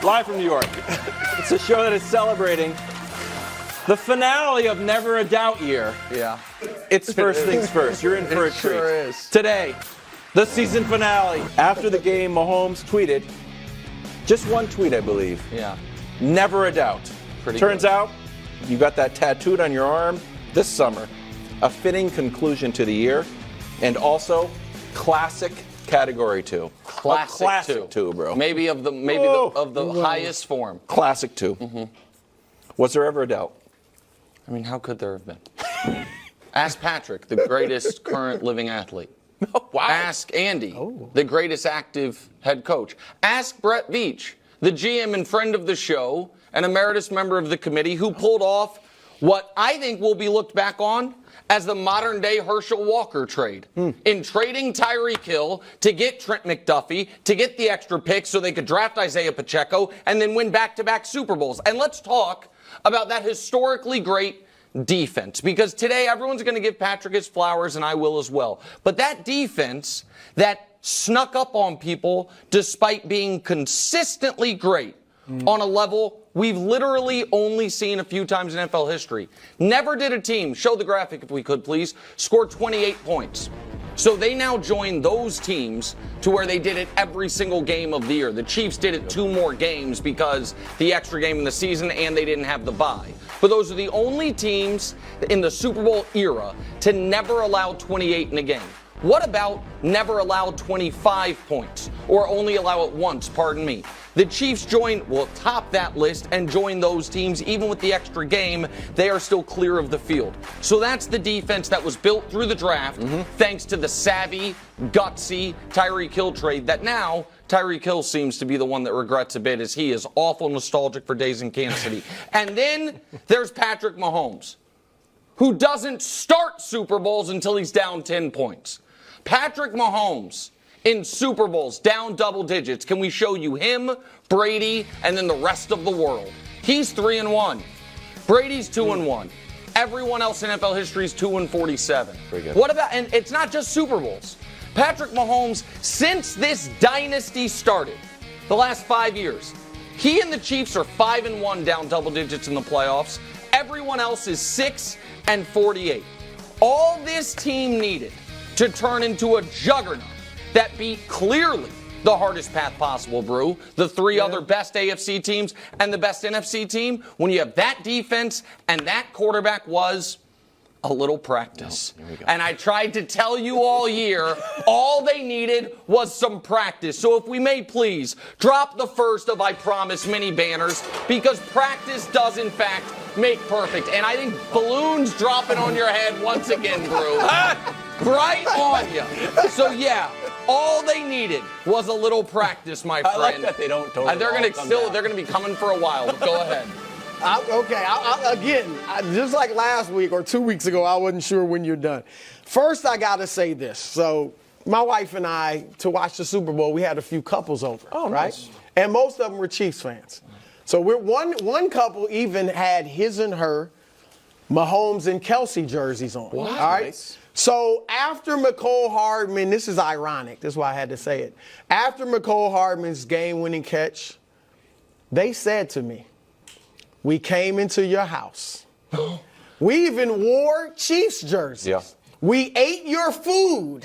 Live from New York. It's a show that is celebrating the finale of Never a Doubt year. Yeah. It's first things first. You're in for a treat. Sure is. Today, the season finale. After the game, Mahomes tweeted, just one tweet, I believe. Yeah. Never a doubt. Turns good. out, you got that tattooed on your arm this summer. A fitting conclusion to the year, and also classic category 2. Classic two, bro. Maybe of the highest form. Classic 2. Was there ever a doubt? I mean, how could there have been? Ask Patrick, the greatest current living athlete. Wow. Ask Andy, the greatest active head coach. Ask Brett Veach, the GM and friend of the show, an emeritus member of the committee who pulled off what I think will be looked back on as the modern-day Herschel Walker trade. In trading Tyreek Hill to get Trent McDuffie, to get the extra picks so they could draft Isaiah Pacheco, and then win back-to-back Super Bowls. And let's talk about that historically great defense, because today everyone's going to give Patrick his flowers, and I will as well. But that defense that snuck up on people despite being consistently great on a level we've literally only seen a few times in NFL history. Never did a team, show the graphic if we could please, score 28 points. So they now join those teams to where they did it every single game of the year. The Chiefs did it 2 more games because the extra game in the season and they didn't have the bye. But those are the only teams in the Super Bowl era to never allow 28 in a game. What about never allow 25 points or only allow it once, pardon me? The Chiefs will top that list and join those teams. Even with the extra game, they are still clear of the field. So that's the defense that was built through the draft thanks to the savvy, gutsy Tyreek Hill trade that now Tyreek Hill seems to be the one that regrets a bit, as he is awful nostalgic for days in Kansas City. And then there's Patrick Mahomes, who doesn't start Super Bowls until he's down 10 points. Patrick Mahomes in Super Bowls, down double digits. Can we show you him, Brady, and then the rest of the world? He's 3-1. Brady's 2-1. Everyone else in NFL history is 2-47. What about, and it's not just Super Bowls. Patrick Mahomes, since this dynasty started, the last 5 years, he and the Chiefs are 5-1 down double digits in the playoffs. Everyone else is 6-48. All this team needed to turn into a juggernaut that beat clearly the hardest path possible, Brew, the 3 other best AFC teams and the best NFC team, when you have that defense and that quarterback, was a little practice. And I tried to tell you all year, all they needed was some practice. So if we may please drop the first of I Promise mini banners, because practice does in fact make perfect. And I think balloons dropping on your head once again, Brew. Right on you. So yeah, all they needed was a little practice, my friend. I like that they don't totally. They're going to be coming for a while. But go ahead. Again, just like last week or 2 weeks ago, I wasn't sure when you're done. First, I got to say this. So my wife and I, to watch the Super Bowl, we had a few couples over. Oh, right? Nice. And most of them were Chiefs fans. So one couple even had his and her Mahomes and Kelsey jerseys on. Wow. All right? Nice. So after McCole Hardman, this is ironic. This is why I had to say it. After McCole Hardman's game-winning catch, they said to me, "We came into your house. We even wore Chiefs jerseys. Yeah. We ate your food.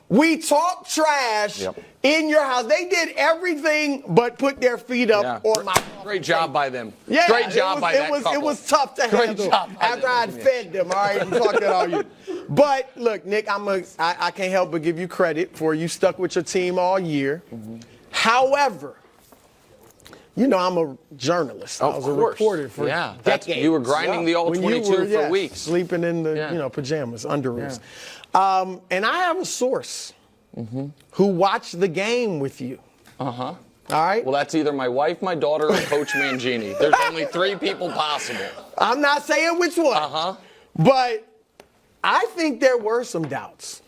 We talked trash in your house." They did everything but put their feet up on my. Great job by them. Yeah, great job by that couple. It was tough to handle after I'd fed them. All right, and talked that all you. But look, Nick, I can't help but give you credit for you stuck with your team all year. However, you know I'm a journalist. I was a reporter for decades. You were grinding the all 22 for weeks. Sleeping in the pajamas, underoos. And I have a source who watched the game with you. All right? Well, that's either my wife, my daughter, or Coach Mangini. There's only 3 people possible. I'm not saying which one. But I think there were some doubts.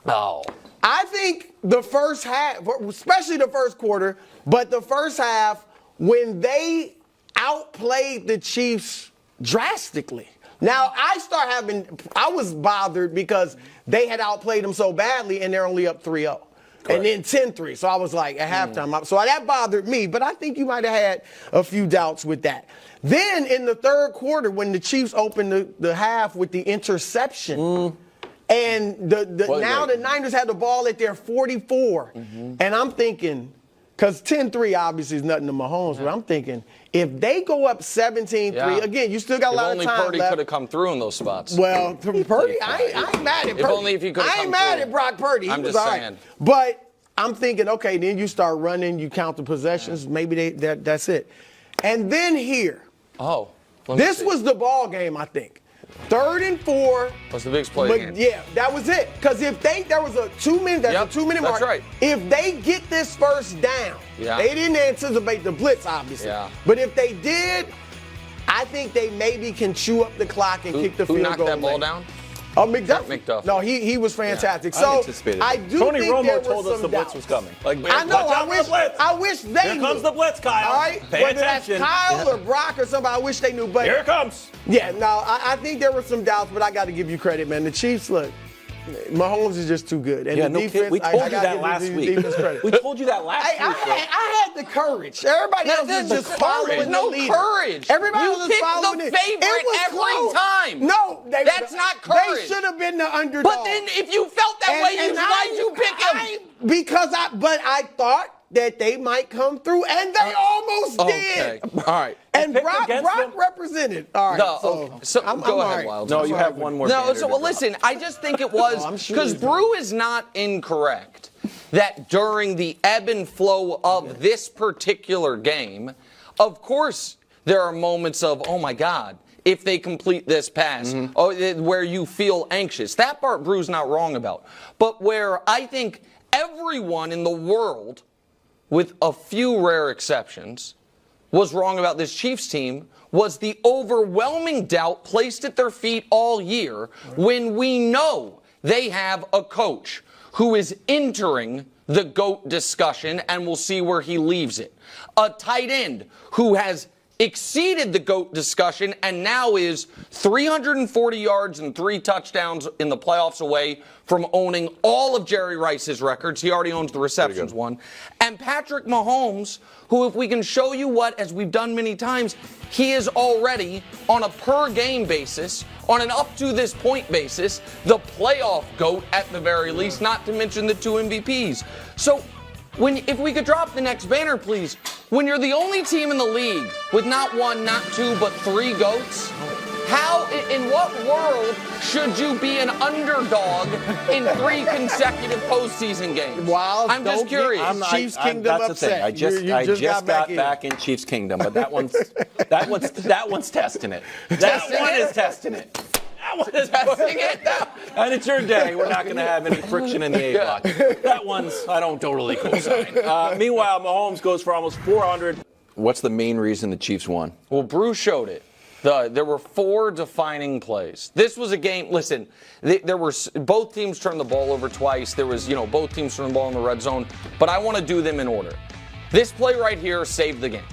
Oh. I think the first half, especially the first quarter, but the first half, when they outplayed the Chiefs drastically. Now, I was bothered because they had outplayed them so badly and they're only up 3-0. And then 10-3. So I was like, at halftime. So that bothered me. But I think you might have had a few doubts with that. Then in the third quarter, when the Chiefs opened the half with the interception, and the Niners had the ball at their 44. And I'm thinking, because 10-3 obviously is nothing to Mahomes, but I'm thinking, if they go up 17-3, again, you still got a lot of time left. If only Purdy could have come through in those spots. Well, Purdy, I ain't mad at Purdy. If only if he could have come through. I ain't mad at Brock Purdy. I'm just saying. But I'm thinking, okay, then you start running, you count the possessions, maybe that's it. And then here. Oh. This was the ball game, I think. 3rd and 4. That's the biggest play of the game. Yeah, that was it. Because if there was a 2-minute, a 2-minute mark. That's right. If they get this first down, they didn't anticipate the blitz, obviously. Yeah. But if they did, I think they maybe can chew up the clock and kick the field goal. Who knocked that ball down? Oh, McDuffie. McDuffie. No, he was fantastic. I So anticipated I it. do Tony think Romo there told was us the some blitz doubts. was coming. I know. I wish they Here knew. comes the blitz, Kyle. All right? Pay Whether attention. that's Kyle or Brock or somebody, I wish they knew. But Here it comes. yeah, no, I think there were some doubts, but I got to give you credit, man. The Chiefs, look, Mahomes is just too good. And Yeah, the no defense, kid. We told I you gotta that give last the week. defense credit. We told you that last I week. had the courage. Everybody else was just following the No leader. courage. Everybody You was just picked following the it. favorite It was every close. time. No, That's not courage. They should have been the underdog. But then if you felt that way, why'd you pick him? Because I thought that they might come through, and they almost did. All right. And picked Brock against them? represented. All right. So I'm go all ahead, right. Wild. No, you have one more. No, standard so to drop. listen, I just think it was I'm sure because he's Brew is not incorrect that during the ebb and flow of this particular game, of course there are moments of, oh my God, if they complete this pass, where you feel anxious. That part Brew's not wrong about. But where I think everyone in the world, with a few rare exceptions, was wrong about this Chiefs team was the overwhelming doubt placed at their feet all year when we know they have a coach who is entering the GOAT discussion, and we'll see where he leaves it. A tight end who has exceeded the GOAT discussion and now is 340 yards and 3 touchdowns in the playoffs away from owning all of Jerry Rice's records. He already owns the receptions one. And Patrick Mahomes, who, if we can show you what, as we've done many times, he is already on a per game basis, on an up to this point basis, the playoff GOAT at the very least, not to mention the 2 MVPs. So if we could drop the next banner, please. When you're the only team in the league with not 1, not 2, but 3 GOATs, how, in what world should you be an underdog in 3 consecutive postseason games? Wild, I'm just curious. Chiefs Kingdom that's the thing. upset. I just got back in Chiefs Kingdom, but that one's testing it. That one is testing it. That one is testing it. And it's your day. We're not going to have any friction in the A block. That one's I don't totally co-sign. Meanwhile, Mahomes goes for almost 400. What's the main reason the Chiefs won? Well, Bruce showed it. There were 4 defining plays. This was a game. Listen, there were both teams turned the ball over twice. There was, both teams turned the ball in the red zone. But I want to do them in order. This play right here saved the game.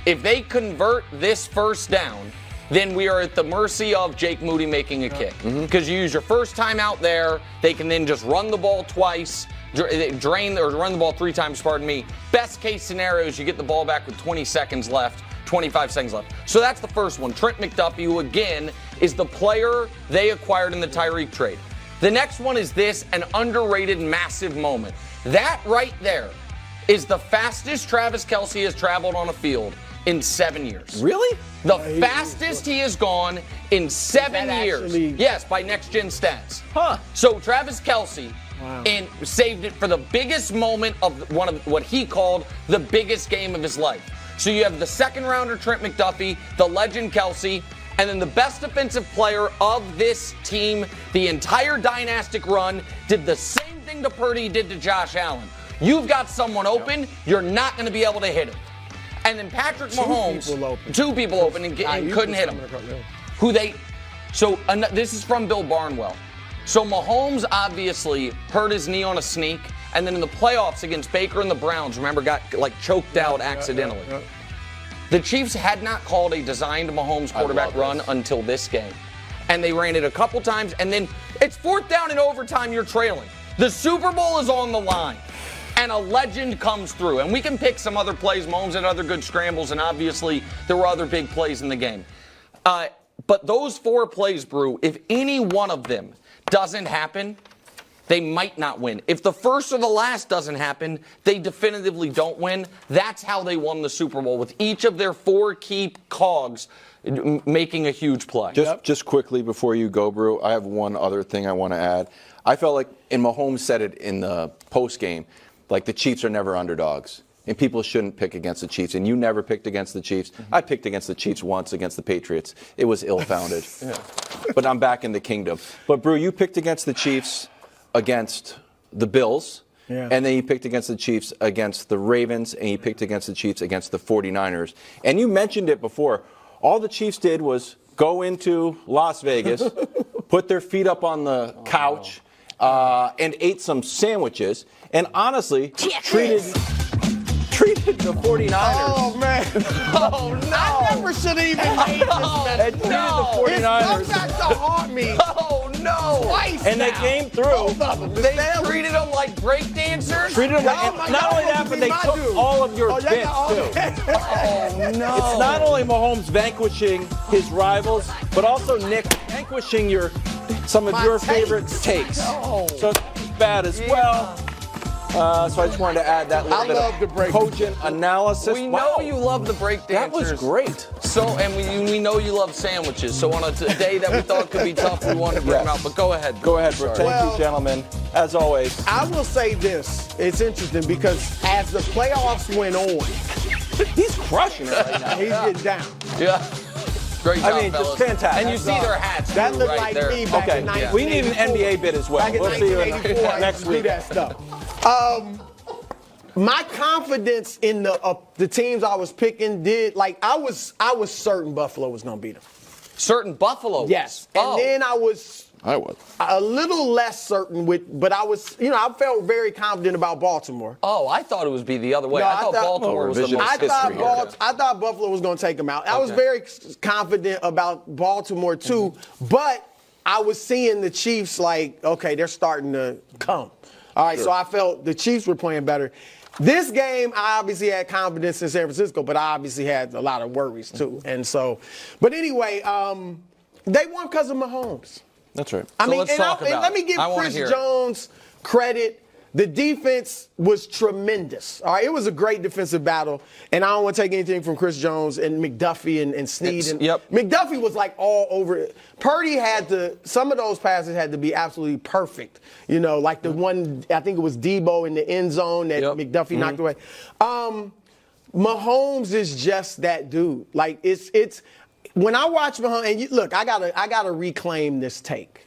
If they convert this first down, then we are at the mercy of Jake Moody making a kick. Because you use your first time out there, they can then just run the ball twice, run the ball 3 times, pardon me. Best case scenario is you get the ball back with 20 seconds left. 25 seconds left. So that's the first one. Trent McDuffie, who again is the player they acquired in the Tyreek trade. The next one is this, an underrated massive moment. That right there is the fastest Travis Kelce has traveled on a field in 7 years. Really? The fastest he has gone in 7 years. Yes, by Next Gen Stats. Huh. So Travis Kelce saved it for the biggest moment of one of what he called the biggest game of his life. So you have the second rounder, Trent McDuffie, the legend Kelce, and then the best defensive player of this team, the entire dynastic run, did the same thing to Purdy did to Josh Allen. You've got someone open, you're not going to be able to hit him. And then Patrick Mahomes, 2 people open and couldn't hit him. This is from Bill Barnwell. So Mahomes obviously hurt his knee on a sneak, and then in the playoffs against Baker and the Browns, remember, got choked out accidentally. The Chiefs had not called a designed Mahomes quarterback run until this game. And they ran it a couple times, and then it's 4th down in overtime, you're trailing. The Super Bowl is on the line. and a legend comes through. And we can pick some other plays. Mahomes had other good scrambles, and obviously there were other big plays in the game. But those 4 plays, Brew, if any one of them doesn't happen, they might not win. If the first or the last doesn't happen, they definitively don't win. That's how they won the Super Bowl, with each of their 4 key cogs making a huge play. Just quickly before you go, Brew, I have one other thing I want to add. I felt like, and Mahomes said it in the post game, like the Chiefs are never underdogs. And people shouldn't pick against the Chiefs. And you never picked against the Chiefs. I picked against the Chiefs once against the Patriots. It was ill-founded. But I'm back in the kingdom. But, Brew, you picked against the Chiefs against the Bills. Yeah. And then you picked against the Chiefs against the Ravens. And you picked against the Chiefs against the 49ers. And you mentioned it before. All the Chiefs did was go into Las Vegas, put their feet up on the couch, and ate some sandwiches. And honestly, treated the 49ers. Oh, man. Oh, no. I never should have even made this metaphor. No. It's come back to haunt me. Oh, no. Twice And now. they came through. They treated them like break dancers? Treated them like, not only that, but they took all of your bits, too. Oh, no. It's not only Mahomes vanquishing his rivals, but also Nick vanquishing some of your favorite takes. No. So it's bad as well. So I just wanted to add that little bit of cogent analysis. We know you love the break dancers. That was great. So, and we know you love sandwiches. So on a day that we thought could be tough, we wanted to bring them out. But go ahead. Go ahead, Brooke. Thank you, gentlemen. As always. I will say this. It's interesting because as the playoffs went on, he's crushing it right now. he's getting down. Yeah. Great job, I mean, fellas. just fantastic. And you see their hats. That too, looked right like there. me back in 1984. We need an NBA bit as well. Back in We'll see you 1984, I next used to do week. that stuff. My confidence in the teams I was picking I was certain Buffalo was going to beat them. Certain Buffalo. Yes. And then I was a little less certain but I was, I felt very confident about Baltimore. Oh, I thought it would be the other way. No, I thought Baltimore was the most I thought Buffalo was going to take them out. I was very confident about Baltimore too, but I was seeing the Chiefs okay, they're starting to come. All right, so I felt the Chiefs were playing better. This game, I obviously had confidence in San Francisco, but I obviously had a lot of worries too. And so, but anyway, they won because of Mahomes. That's right. Let me give Chris Jones credit. The defense was tremendous. All right, it was a great defensive battle, and I don't want to take anything from Chris Jones and McDuffie and Snead. McDuffie was all over it. Purdy some of those passes had to be absolutely perfect. Like the one, I think it was Debo in the end zone that McDuffie knocked away. Mahomes is just that dude. It's when I watch Mahomes, and I gotta reclaim this take.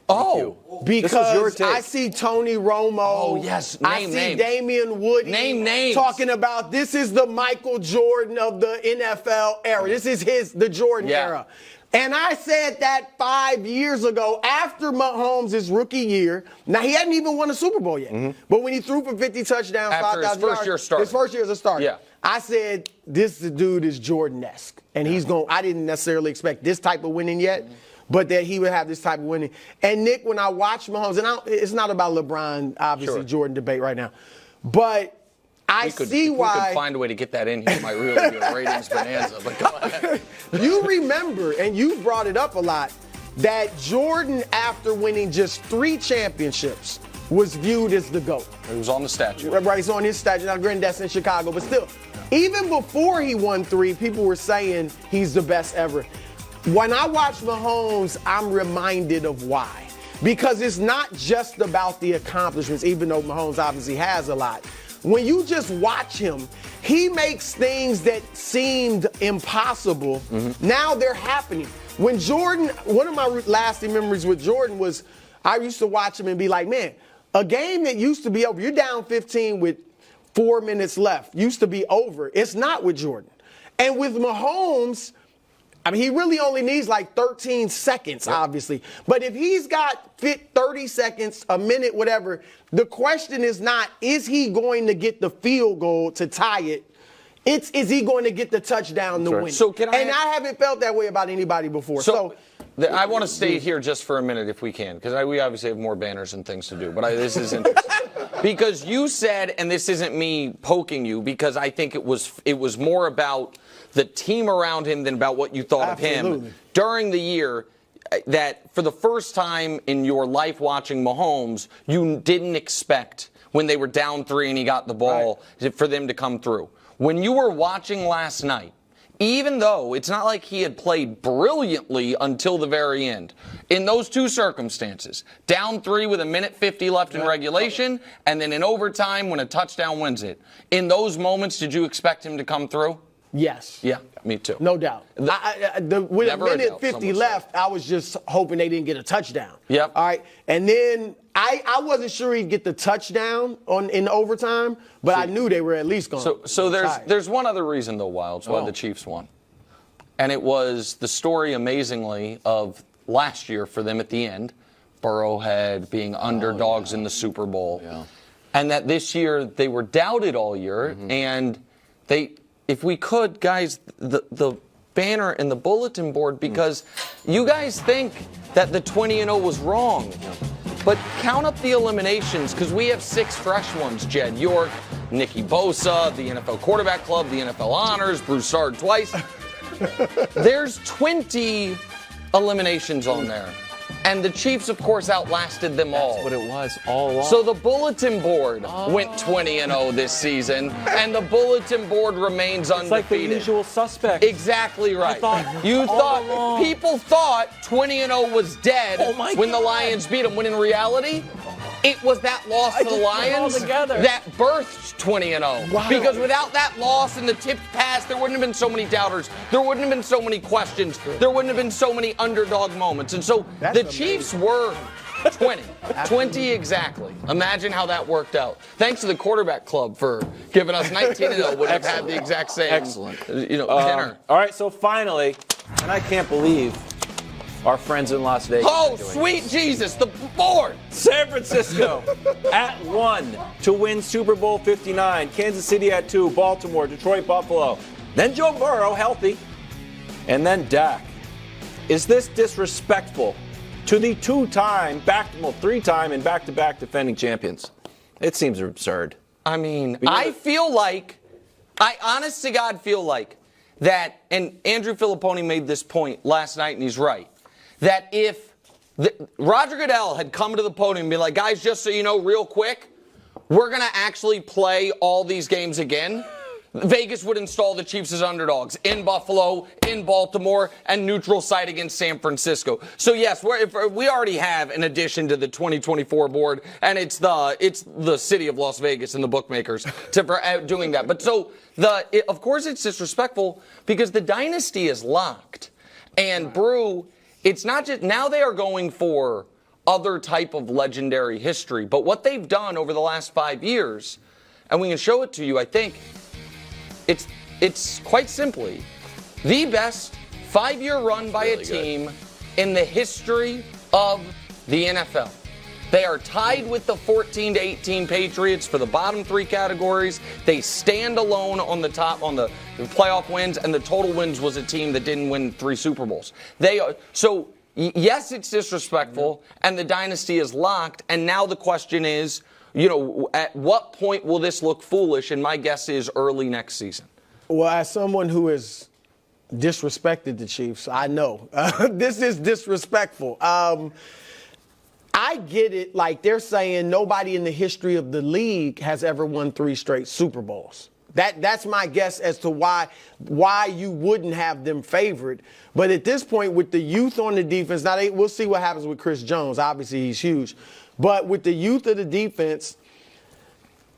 Because I see Tony Romo. Oh, yes. I see Damian Woody talking about this is the Michael Jordan of the NFL era. This is the Jordan era. And I said that 5 years ago after Mahomes' rookie year. Now, he hadn't even won a Super Bowl yet. But when he threw for 50 touchdowns, 5,000 yards. His first year as a starter. Yeah. I said, this dude is Jordan-esque. And I didn't necessarily expect this type of winning yet, but that he would have this type of winning. And, Nick, when I watch Mahomes, and it's not about LeBron, obviously, Jordan debate right now, but I see why. We could find a way to get that in here. It might really be a ratings bonanza, but go ahead. You remember, and you brought it up a lot, that Jordan, after winning just 3 championships, was viewed as the GOAT. It was on the statue. Right, it's on his statue. Now, granted, that's in Chicago, but still, even before he won 3, people were saying he's the best ever. When I watch Mahomes, I'm reminded of why. Because it's not just about the accomplishments, even though Mahomes obviously has a lot. When you just watch him, he makes things that seemed impossible. Now they're happening. When Jordan, one of my lasting memories with Jordan was I used to watch him and be like, man, a game that used to be over, you're down 15 with 4 minutes left, used to be over. It's not with Jordan. And with Mahomes, he really only needs 13 seconds, obviously. But if he's got 30 seconds, a minute, whatever, the question is not, is he going to get the field goal to tie it? It's, is he going to get the touchdown to win? So I haven't felt that way about anybody before. I want to stay here just for a minute if we can, because we obviously have more banners and things to do. But this is interesting. because you said, and this isn't me poking you, because I think it was more about the team around him than about what you thought of him during the year, that for the first time in your life watching Mahomes, you didn't expect when they were down 3 and he got the ball for them to come through. When you were watching last night, even though it's not like he had played brilliantly until the very end, in those two circumstances, down 3 with 1:50 left in regulation, and then in overtime when a touchdown wins it, in those moments, did you expect him to come through? Yes. Yeah, me too. No doubt. With a 1:50 left, I was just hoping they didn't get a touchdown. Yep. All right. And then I wasn't sure he'd get the touchdown in overtime, but I knew they were at least going to. So there's one other reason, though, Wilds, why the Chiefs won. And it was the story, amazingly, of last year for them at the end, Burrowhead being underdogs in the Super Bowl. Yeah. And that this year they were doubted all year, and they... If we could, guys, the banner and the bulletin board, because you guys think that the 20-0 was wrong. But count up the eliminations, because we have 6 fresh ones. Jed York, Nicky Bosa, the NFL Quarterback Club, the NFL Honors, Broussard twice. There's 20 eliminations on there. And the Chiefs, of course, outlasted them all. That's what it was all along. So the bulletin board went 20-0 this season, and the bulletin board remains undefeated. It's like the usual suspect. Exactly right. People thought 20-0 was dead when the Lions beat them, when in reality, it was that loss to the Lions that birthed 20-0. Wow. Because without that loss and the tipped pass, there wouldn't have been so many doubters. There wouldn't have been so many questions. There wouldn't have been so many underdog moments. And so the Chiefs were 20. 20 exactly. Imagine how that worked out. Thanks to the Quarterback Club for giving us 19-0. Would have had the exact same dinner. All right, so finally, and I can't believe our friends in Las Vegas. Oh, sweet Jesus, the board. San Francisco at 1 to win Super Bowl 59. Kansas City at 2. Baltimore, Detroit, Buffalo. Then Joe Burrow, healthy. And then Dak. Is this disrespectful to the 3-time and back-to-back defending champions? It seems absurd. I mean, I honest to God feel like that, and Andrew Filipponi made this point last night, and he's right, that if Roger Goodell had come to the podium and been like, guys, just so you know, real quick, we're going to actually play all these games again, Vegas would install the Chiefs as underdogs in Buffalo, in Baltimore, and neutral site against San Francisco. So yes, we already have an addition to the 2024 board, and it's the city of Las Vegas and the bookmakers doing that. But so of course it's disrespectful because the dynasty is locked, and Brew. It's not just now they are going for other type of legendary history, but what they've done over the last 5 years, and we can show it to you, I think, it's quite simply the best 5-year run by a team in the history of the NFL. They are tied with the 14-18 Patriots for the bottom 3 categories. They stand alone on the top on the playoff wins, and the total wins was a team that didn't win 3 Super Bowls. So yes, it's disrespectful, and the dynasty is locked. And now the question is, at what point will this look foolish? And my guess is early next season. Well, as someone who has disrespected the Chiefs, I know this is disrespectful. I get it. Like they're saying nobody in the history of the league has ever won 3 straight Super Bowls. That's my guess as to why you wouldn't have them favored. But at this point, with the youth on the defense, now we'll see what happens with Chris Jones. Obviously, he's huge. But with the youth of the defense,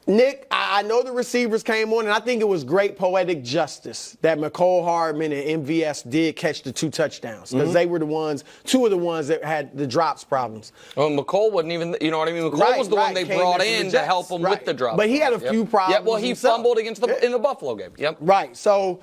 Nick, I know the receivers came on, and I think it was great poetic justice that McCole Hardman and MVS did catch the 2 touchdowns because they were 2 of the ones that had the drops problems. Well, McCole wasn't even, you know what I mean? McCole was the one they brought in to help him with the drops. But he had a few problems. Yeah, well, he fumbled in the Buffalo game. Yep. Right. So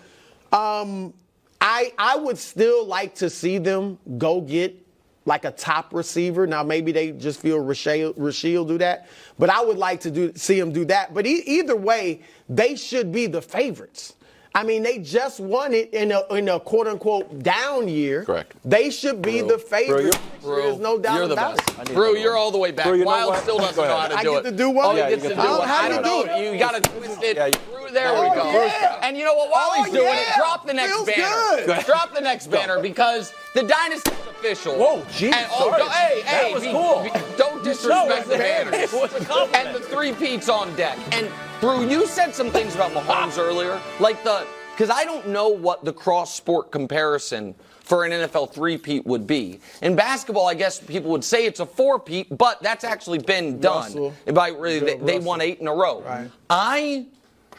I would still like to see them go get like a top receiver. Now, maybe they just feel Rasheed do that. But I would like to see him do that. But either way, they should be the favorites. I mean, they just won it in a quote-unquote down year. Correct. They should be the favorite. Brew, There's no doubt you're the about best. it. Brew, you're all the way back. Brew, you know Wild what? still doesn't Go know ahead. how to do I it. get to do what? Oh, he Yeah, gets you to get do to it. do it. How I do don't you know. do it? You got to twist it. Yeah. Brew, there we go. yeah. And you know what? While he's doing it, drop the next Feels banner. good. Drop the next banner because the dynasty's official. Whoa, geez, And, sorry. hey, That was cool. Don't disrespect the banners. It was a compliment. And the three-peats on deck. And Brew, you said some things about Mahomes earlier, like because I don't know what the cross-sport comparison for an NFL three-peat would be. In basketball, I guess people would say it's a four-peat, but that's actually been done. Russell. They won 8 in a row. Right. I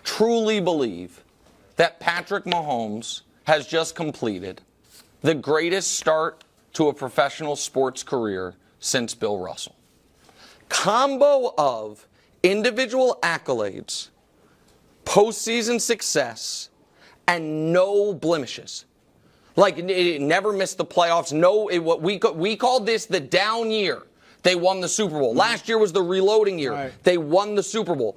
truly believe that Patrick Mahomes has just completed the greatest start to a professional sports career since Bill Russell. Combo of individual accolades, postseason success, and no blemishes. Like, it never missed the playoffs. What we called this the down year. They won the Super Bowl. Last year was the reloading year. Right. They won the Super Bowl.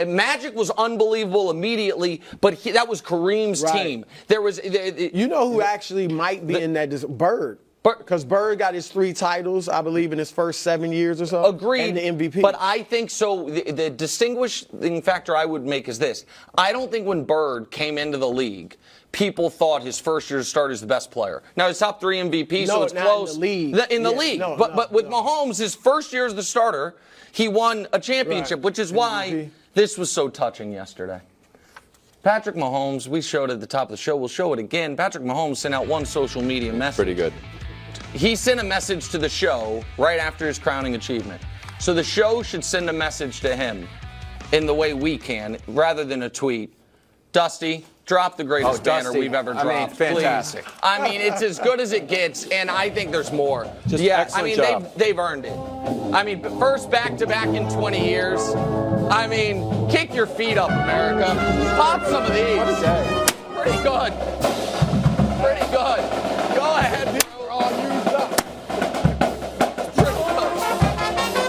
Magic was unbelievable immediately, but that was Kareem's Right. team. There was, You know who actually might be in that? Bird. Because Bird got his 3 titles, I believe, in his first 7 years or so. Agreed. And the MVP. But I think so. The distinguishing factor I would make is this. I don't think when Bird came into the league, people thought his first year to start as the best player. Now, his top 3 MVP, so it's not close. in the league. In the Yeah, league. no, But with no. Mahomes, his first year as the starter, he won a championship, Right. which is why MVP. this was so touching yesterday. Patrick Mahomes, we showed at the top of the show, we'll show it again. Patrick Mahomes sent out one social media message. Pretty good. He sent a message to the show right after his crowning achievement. So the show should send a message to him in the way we can, rather than a tweet. Dusty, drop the greatest banner Dusty. we've ever I mean, dropped. fantastic. Please. I mean, it's as good as it gets, and I think there's more. Just yeah, I excellent mean, job. they've earned it. I mean, first back-to-back in 20 years. I mean, kick your feet up, America. Pop some of these. What a day. Pretty good. Pretty good. Go ahead. We're all used up. Pretty good.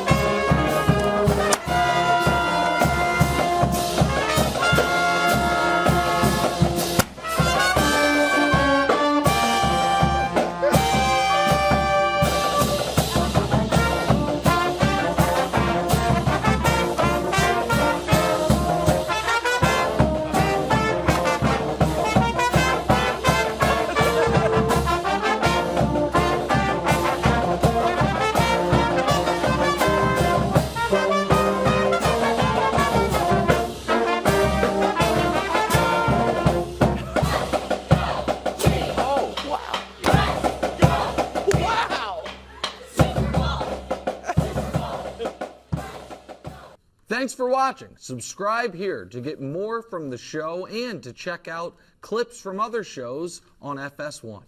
Thanks for watching. Subscribe here to get more from the show and to check out clips from other shows on FS1.